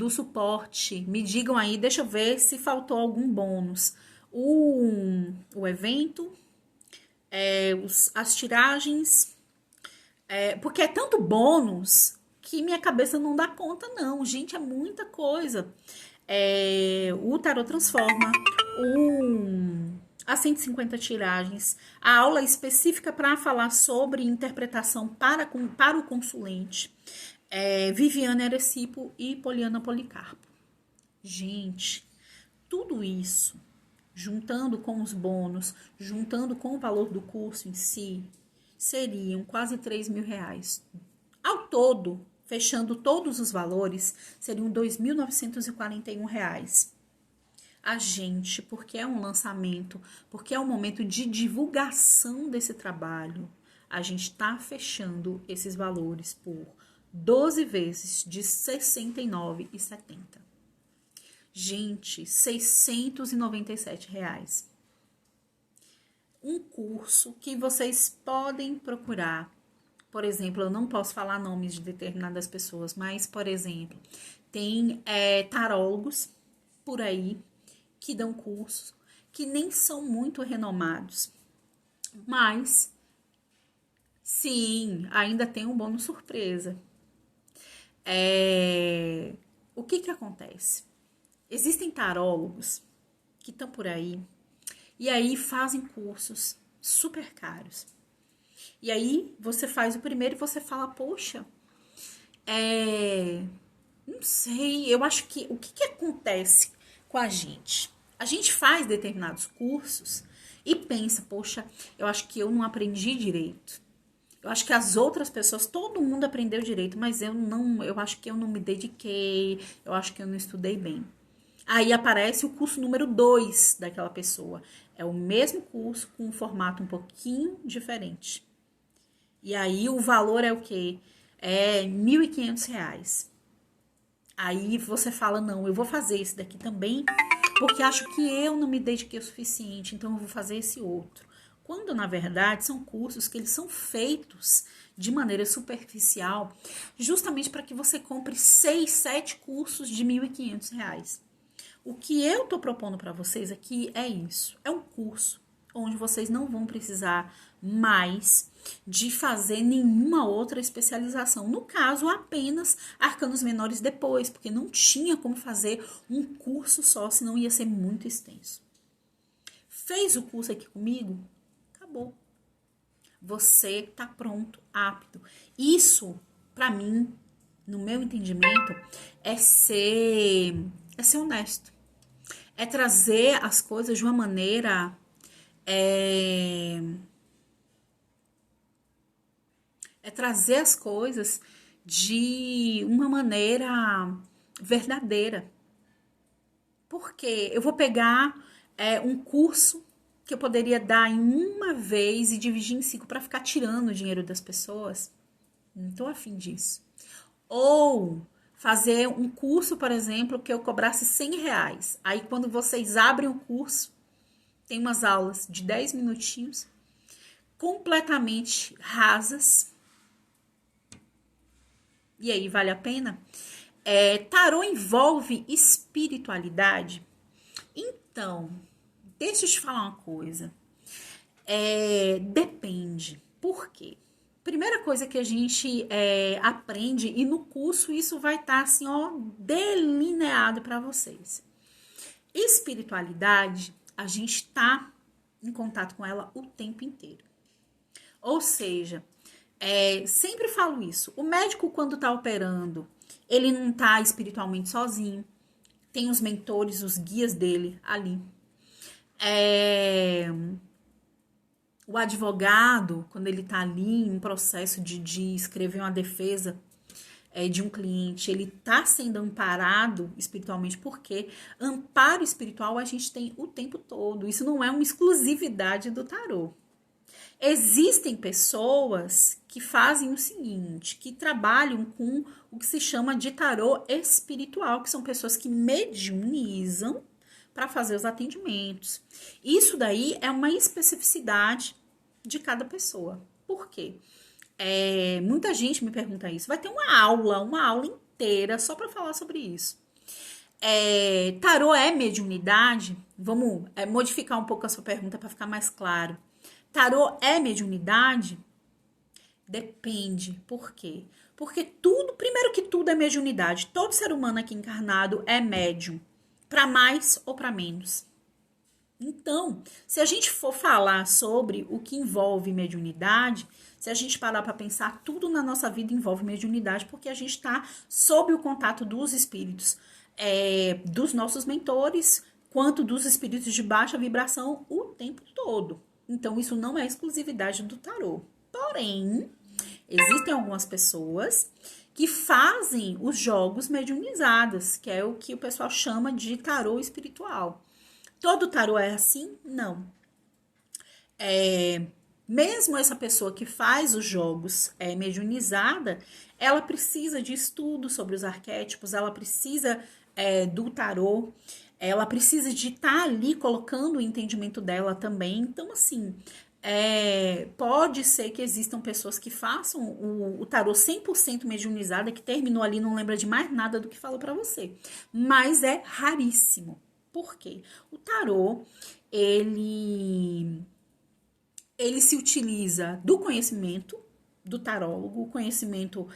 suporte, me digam aí, deixa eu ver se faltou algum bônus. O evento, as tiragens, porque é tanto bônus que minha cabeça não dá conta, não. Gente, é muita coisa. O Tarot Transforma, as 150 tiragens, a aula específica para falar sobre interpretação para o consulente, Viviane Arecipo e Poliana Policarpo. Gente, tudo isso, juntando com os bônus, juntando com o valor do curso em si, seriam quase R$3.000. Ao todo, fechando todos os valores, seriam R$2.941. A gente, porque é um lançamento, porque é um momento de divulgação desse trabalho, a gente está fechando esses valores por 12 vezes de R$ 69,70. Gente, R$ 697 reais. Um curso que vocês podem procurar. Por exemplo, eu não posso falar nomes de determinadas pessoas, mas, por exemplo, tem tarólogos por aí que dão cursos que nem são muito renomados, mas sim, ainda tem um bônus surpresa. O que acontece? Existem tarólogos que estão por aí e aí fazem cursos super caros. E aí você faz o primeiro e você fala, poxa, não sei, eu acho que o que acontece com a gente? A gente faz determinados cursos e pensa, poxa, eu acho que eu não aprendi direito. Eu acho que as outras pessoas, todo mundo aprendeu direito, mas eu acho que eu não me dediquei, eu acho que eu não estudei bem. Aí aparece o curso número 2 daquela pessoa. É o mesmo curso com um formato um pouquinho diferente. E aí o valor é o quê? É R$ 1.500. Aí você fala, não, eu vou fazer esse daqui também, porque acho que eu não me dediquei o suficiente, então eu vou fazer esse outro. Quando, na verdade, são cursos que eles são feitos de maneira superficial, justamente para que você compre 6, 7 cursos de R$ 1.500. O que eu estou propondo para vocês aqui é isso. É um curso onde vocês não vão precisar mais de fazer nenhuma outra especialização. No caso, apenas arcanos menores depois, porque não tinha como fazer um curso só, senão ia ser muito extenso. Fez o curso aqui comigo? Acabou. Você está pronto, apto. Isso, para mim, no meu entendimento, é ser honesto. É trazer as coisas de uma maneira é trazer as coisas de uma maneira verdadeira. Porque eu vou pegar um curso que eu poderia dar em uma vez e dividir em 5 para ficar tirando o dinheiro das pessoas. Não estou afim disso. Ou fazer um curso, por exemplo, que eu cobrasse R$ 100. Aí quando vocês abrem o curso, tem umas aulas de 10 minutinhos, completamente rasas. E aí, vale a pena? Tarô envolve espiritualidade? Então, deixa eu te falar uma coisa. Depende. Por quê? Primeira coisa que a gente aprende, e no curso isso vai estar assim, ó, delineado para vocês. Espiritualidade, a gente está em contato com ela o tempo inteiro. Ou seja, sempre falo isso. O médico, quando está operando, ele não está espiritualmente sozinho. Tem os mentores, os guias dele ali. O advogado, quando ele está ali em um processo de escrever uma defesa de um cliente, ele está sendo amparado espiritualmente, porque amparo espiritual a gente tem o tempo todo. Isso não é uma exclusividade do tarô. Existem pessoas que fazem o seguinte, que trabalham com o que se chama de tarô espiritual, que são pessoas que mediunizam para fazer os atendimentos. Isso daí é uma especificidade de cada pessoa. Por quê? Muita gente me pergunta isso. Vai ter uma aula inteira só para falar sobre isso. Tarô é mediunidade? Vamos modificar um pouco a sua pergunta para ficar mais claro. Tarô é mediunidade? Depende. Por quê? Porque primeiro que tudo é mediunidade. Todo ser humano aqui encarnado é médium. Para mais ou para menos. Então, se a gente for falar sobre o que envolve mediunidade, se a gente parar para pensar, tudo na nossa vida envolve mediunidade, porque a gente está sob o contato dos espíritos, dos nossos mentores, quanto dos espíritos de baixa vibração o tempo todo. Então, isso não é exclusividade do tarô. Porém, existem algumas pessoas que fazem os jogos mediunizados, que é o que o pessoal chama de tarô espiritual. Todo tarô é assim? Não. Mesmo essa pessoa que faz os jogos mediunizada, ela precisa de estudo sobre os arquétipos, ela precisa do tarô, ela precisa de estar ali colocando o entendimento dela também. Então, assim, pode ser que existam pessoas que façam o tarô 100% mediunizada, que terminou ali, não lembra de mais nada do que falou para você. Mas é raríssimo. Por quê? O tarô, ele se utiliza do conhecimento do tarólogo, o conhecimento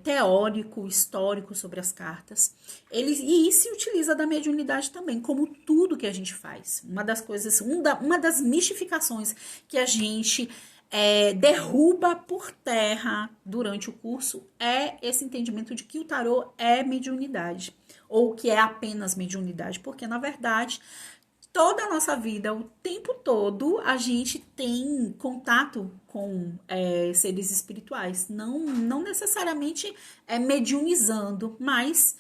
teórico, histórico sobre as cartas. E se utiliza da mediunidade também, como tudo que a gente faz. Uma das coisas, uma das mistificações que a gente derruba por terra durante o curso é esse entendimento de que o tarô é mediunidade, ou que é apenas mediunidade, porque na verdade toda a nossa vida, o tempo todo, a gente tem contato com seres espirituais. Não necessariamente mediunizando, mas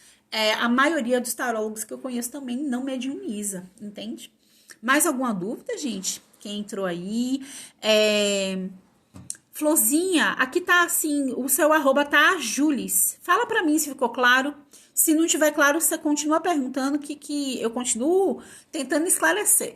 a maioria dos tarólogos que eu conheço também não mediuniza, entende? Mais alguma dúvida, gente? Quem entrou aí? Florzinha, aqui tá assim, o seu arroba tá Julis. Fala pra mim se ficou claro. Se não tiver claro, você continua perguntando que eu continuo tentando esclarecer.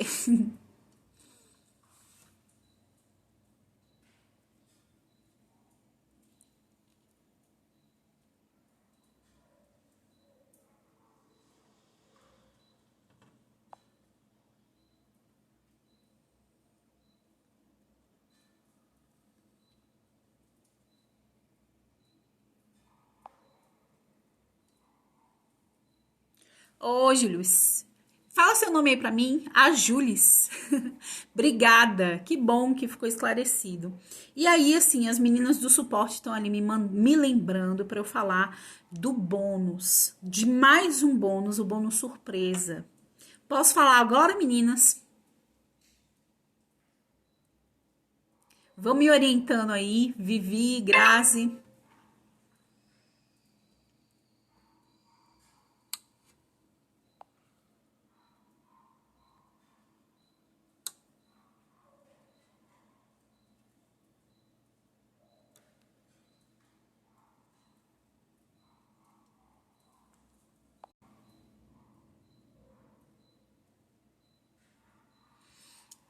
Ô, Julius, fala seu nome aí pra mim, a Julis. Obrigada, que bom que ficou esclarecido. E aí, assim, as meninas do suporte estão ali me lembrando para eu falar do bônus, de mais um bônus, o bônus surpresa. Posso falar agora, meninas? Vão me orientando aí, Vivi, Grazi.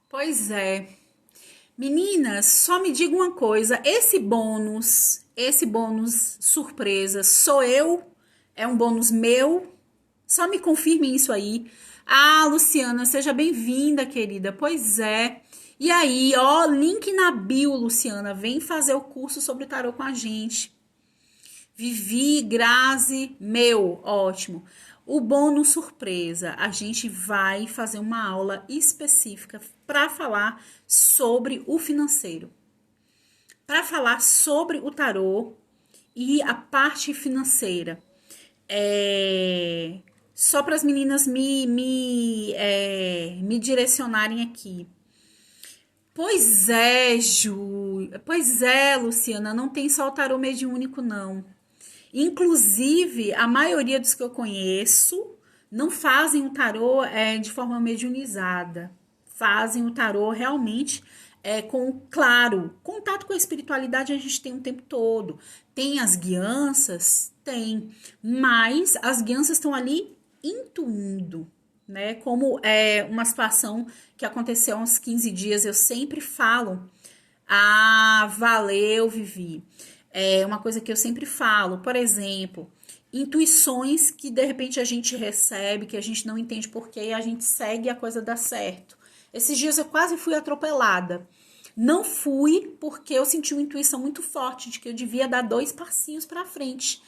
Pois é. Meninas, só me diga uma coisa, esse bônus surpresa, sou eu? É um bônus meu? Só me confirme isso aí. Ah, Luciana, seja bem-vinda, querida. Pois é. E aí, ó, link na bio, Luciana, vem fazer o curso sobre tarô com a gente. Vivi, Grazi, meu, ótimo. O bônus surpresa, a gente vai fazer uma aula específica para falar sobre o financeiro, para falar sobre o tarô e a parte financeira. Só para as meninas me direcionarem aqui. Pois é, Ju. Pois é, Luciana, não tem só o tarô mediúnico, não. Inclusive, a maioria dos que eu conheço não fazem o tarô de forma mediunizada. Fazem o tarô realmente claro, contato com a espiritualidade a gente tem o tempo todo. Tem as guianças? Tem. Mas as guianças estão ali intuindo, né? Como uma situação que aconteceu há uns 15 dias, eu sempre falo. Ah, valeu, Vivi. É uma coisa que eu sempre falo, por exemplo, intuições que de repente a gente recebe, que a gente não entende porquê, e a gente segue e a coisa dá certo. Esses dias eu quase fui atropelada. Não fui porque eu senti uma intuição muito forte de que eu devia dar 2 passinhos para frente,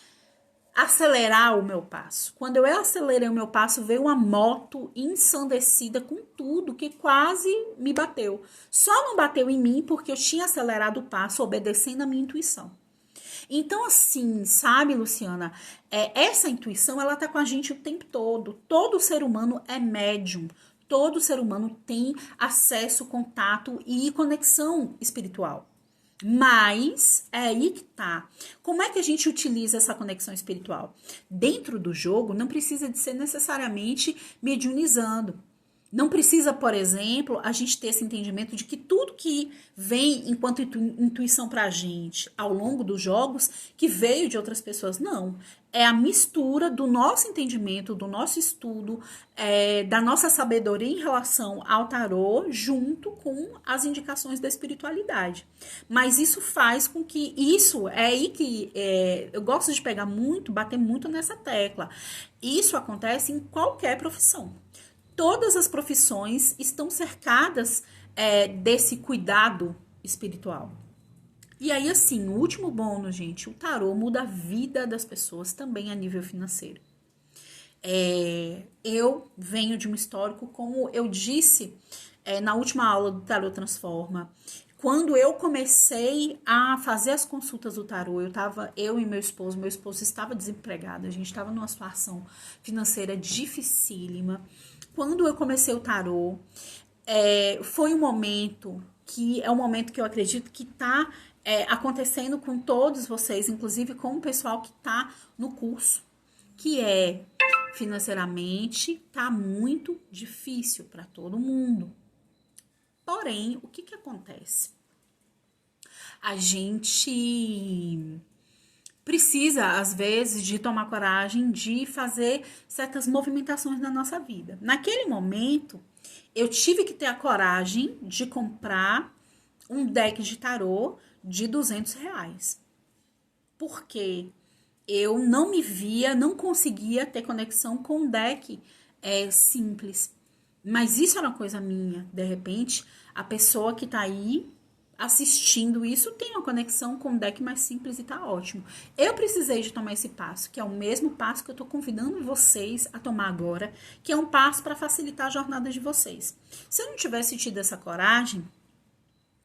acelerar o meu passo. Quando eu acelerei o meu passo, veio uma moto ensandecida com tudo que quase me bateu. Só não bateu em mim porque eu tinha acelerado o passo, obedecendo a minha intuição. Então, assim, sabe, Luciana, essa intuição, ela tá com a gente o tempo todo. Todo ser humano é médium. Todo ser humano tem acesso, contato e conexão espiritual. Mas é aí que tá. Como é que a gente utiliza essa conexão espiritual? Dentro do jogo, não precisa de ser necessariamente mediunizando. Não precisa, por exemplo, a gente ter esse entendimento de que tudo que vem enquanto intuição pra gente ao longo dos jogos, que veio de outras pessoas, não. É a mistura do nosso entendimento, do nosso estudo, da nossa sabedoria em relação ao tarô, junto com as indicações da espiritualidade. Mas isso faz com que, isso é aí que eu gosto de pegar muito, bater muito nessa tecla. Isso acontece em qualquer profissão. Todas as profissões estão cercadas desse cuidado espiritual. E aí, assim, o último bônus, gente, o tarô muda a vida das pessoas também a nível financeiro. Eu venho de um histórico, como eu disse na última aula do Tarô Transforma. Quando eu comecei a fazer as consultas do tarô, eu e meu esposo estava desempregado, a gente estava numa situação financeira dificílima. Quando eu comecei o tarô, foi um momento que é um momento que eu acredito que está acontecendo com todos vocês, inclusive com o pessoal que está no curso, que financeiramente está muito difícil para todo mundo. Porém, o que acontece? A gente precisa, às vezes, de tomar coragem de fazer certas movimentações na nossa vida. Naquele momento, eu tive que ter a coragem de comprar um deck de tarô de R$200. Porque eu não me via, não conseguia ter conexão com um deck simples. Mas isso era uma coisa minha. De repente, a pessoa que tá aí assistindo isso tem uma conexão com um deck mais simples e tá ótimo. Eu precisei de tomar esse passo, que é o mesmo passo que eu tô convidando vocês a tomar agora, que é um passo para facilitar a jornada de vocês. Se eu não tivesse tido essa coragem,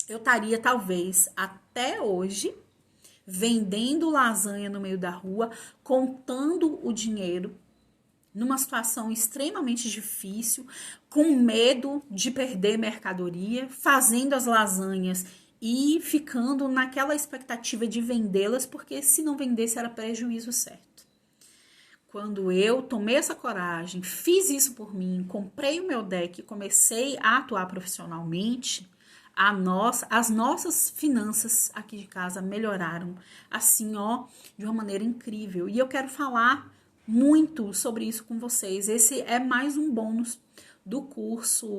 eu estaria talvez até hoje vendendo lasanha no meio da rua, contando o dinheiro, numa situação extremamente difícil, com medo de perder mercadoria, fazendo as lasanhas e ficando naquela expectativa de vendê-las, porque se não vendesse era prejuízo certo. Quando eu tomei essa coragem, fiz isso por mim, comprei o meu deck e comecei a atuar profissionalmente, as nossas finanças aqui de casa melhoraram, assim, de uma maneira incrível. E eu quero falar muito sobre isso com vocês. Esse é mais um bônus do curso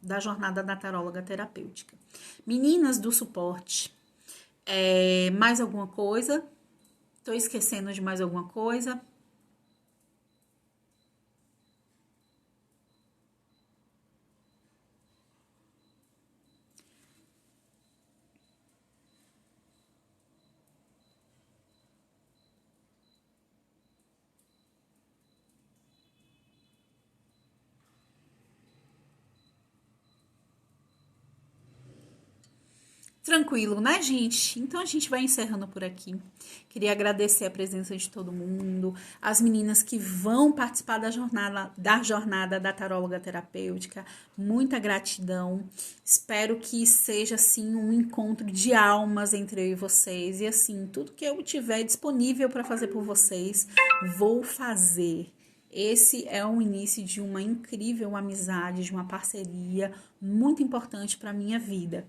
da jornada da taróloga terapêutica. Meninas do suporte, mais alguma coisa? Tô esquecendo de mais alguma coisa? Tranquilo, né, gente? Então a gente vai encerrando por aqui. Queria agradecer a presença de todo mundo, as meninas que vão participar da jornada da taróloga terapêutica. Muita gratidão. Espero que seja assim um encontro de almas entre eu e vocês. E assim, tudo que eu tiver disponível para fazer por vocês, vou fazer. Esse é o início de uma incrível amizade, de uma parceria muito importante para a minha vida.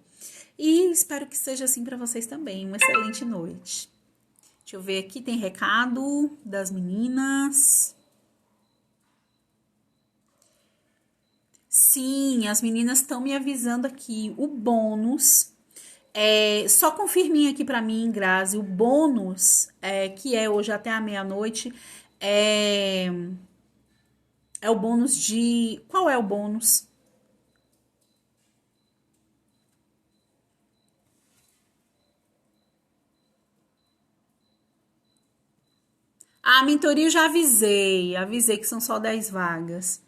E espero que seja assim para vocês também. Uma excelente noite. Deixa eu ver aqui, tem recado das meninas. Sim, as meninas estão me avisando aqui. O bônus, só confirmem aqui para mim, Grazi, o bônus, que é hoje até a meia-noite, é o bônus de... Qual é o bônus? A mentoria eu já avisei que são só 10 vagas.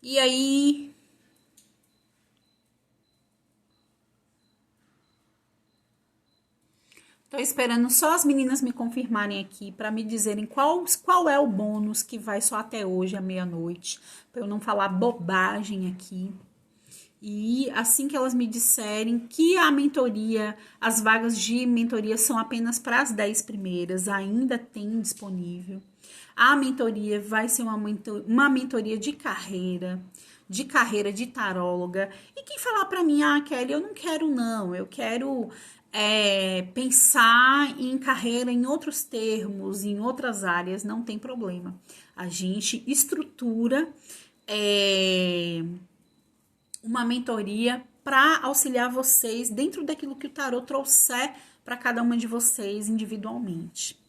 E aí, tô esperando só as meninas me confirmarem aqui para me dizerem qual é o bônus que vai só até hoje à meia-noite, para eu não falar bobagem aqui. E assim que elas me disserem que a mentoria, as vagas de mentoria são apenas para as 10 primeiras, ainda tem disponível. A mentoria vai ser uma mentoria de carreira de taróloga. E quem falar para mim, Kelly, eu não quero não, eu quero pensar em carreira em outros termos, em outras áreas, não tem problema. A gente estrutura uma mentoria para auxiliar vocês dentro daquilo que o tarot trouxer para cada uma de vocês individualmente.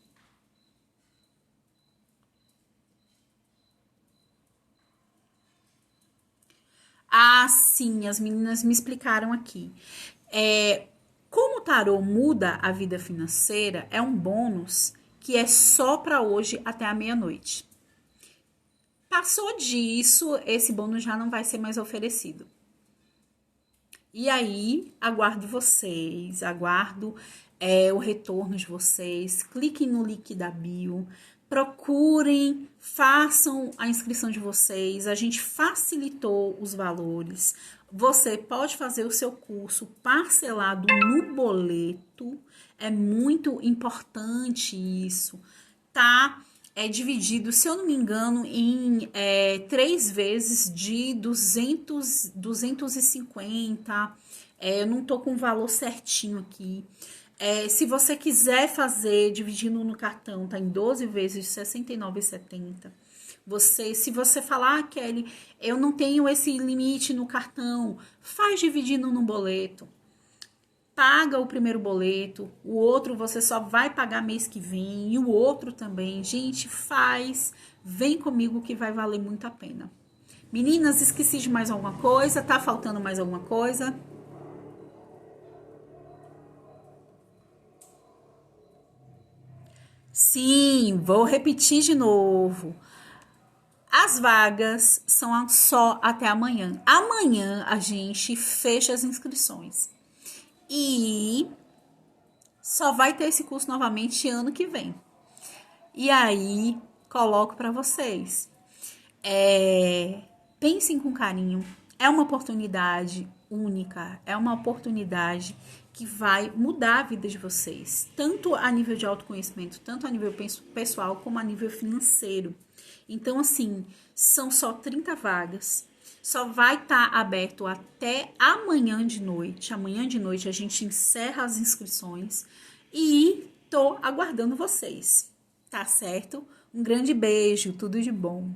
Ah, sim, as meninas me explicaram aqui. Como o tarô muda a vida financeira, é um bônus que é só para hoje até a meia-noite. Passou disso, esse bônus já não vai ser mais oferecido. E aí, aguardo vocês, aguardo o retorno de vocês. Cliquem no link da bio, procurem, façam a inscrição de vocês. A gente facilitou os valores. Você pode fazer o seu curso parcelado no boleto. É muito importante isso, tá? É dividido, se eu não me engano, em 3 vezes de 250. Eu não tô com o valor certinho aqui. Se você quiser fazer dividindo no cartão, tá em 12 vezes de R$ 69,70. Se você falar, Kelly, eu não tenho esse limite no cartão, faz dividindo no boleto. Paga o primeiro boleto, o outro você só vai pagar mês que vem, e o outro também. Gente, vem comigo que vai valer muito a pena. Meninas, esqueci de mais alguma coisa? Tá faltando mais alguma coisa? Sim, vou repetir de novo. As vagas são só até amanhã. Amanhã a gente fecha as inscrições. E só vai ter esse curso novamente ano que vem. E aí, coloco para vocês. Pensem com carinho. É uma oportunidade única. É uma oportunidade que vai mudar a vida de vocês. Tanto a nível de autoconhecimento, tanto a nível pessoal, como a nível financeiro. Então, assim, são só 30 vagas. Só vai estar aberto até amanhã de noite. Amanhã de noite a gente encerra as inscrições e tô aguardando vocês, tá certo? Um grande beijo, tudo de bom.